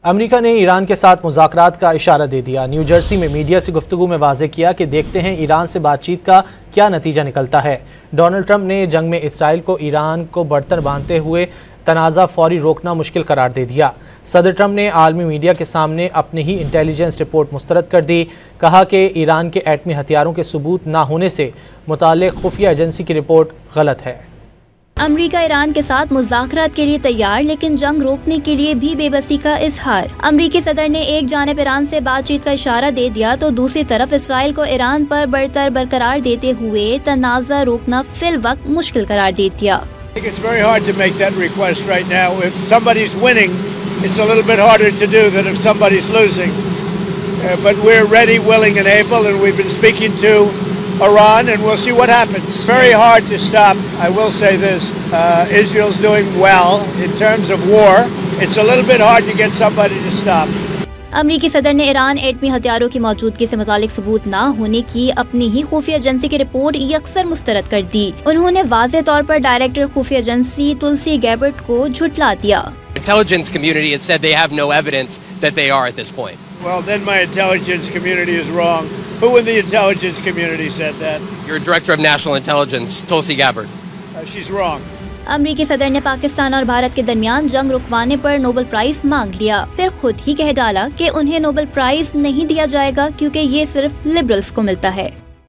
America ने Iran के साथ मुज़ाकरात का इशारा दे दिया। न्यू जर्सी में मीडिया से गुफ्तगू में वाज़ेह किया कि देखते हैं ईरान से बातचीत का क्या नतीजा निकलता है। डोनाल्ड ट्रंप ने जंग में इसराइल को ईरान को बर्तन बांधते हुए तनाज़ा फौरी रोकना मुश्किल करार दे दिया। सदर ट्रंप ने आलमी मीडिया के सामने अपनी ही इंटेलिजेंस रिपोर्ट मुस्तरद कर दी। कहा कि ईरान के एटमी हथियारों के सबूत ना होने से मुताल्लिक़ खुफिया एजेंसी की रिपोर्ट गलत है। अमेरिका ईरान के साथ मुज़ाकरात के लिए तैयार, लेकिन जंग रोकने के लिए भी बेबसी का इजहार। अमेरिकी सदर ने एक जानिब ईरान से बातचीत का इशारा दे दिया तो दूसरी तरफ इसराइल को ईरान पर बढ़तर बरकरार देते हुए तनाज़ा रोकना फिल वक्त मुश्किल करार दे दिया। It's very hard to make that request right now. If somebody's winning, it's a little bit harder to do than if somebody's losing. But we're ready, willing and able, and we've been speaking to Iran, and we'll see what happens. Very hard to stop. I will say this: Israel's doing well in terms of war. It's a little bit hard to get somebody to stop. अमरीकी सदर ने Iran एटमी हथियारों की मौजूदगी से मुतालिक सबूत न होने की अपनी ही खुफिया एजेंसी की रिपोर्ट यकसर मुस्तरद कर दी। उन्होंने वाज़ेह तौर पर डायरेक्टर खुफिया एजेंसी तुलसी गैबर्ट को झुठला दिया। Intelligence community has said they have no evidence that they are at this point. Well, then my intelligence community is wrong. Who in the intelligence community said that? Your director of national intelligence, Tulsi Gabbard. She's wrong. अमरीकी सदर ने पाकिस्तान और भारत के दरमियान जंग रुकवाने पर Nobel prize मांग लिया, फिर खुद ही कह डाला कि उन्हें नोबेल प्राइज नहीं दिया जाएगा क्योंकि ये सिर्फ लिबरल्स को मिलता है।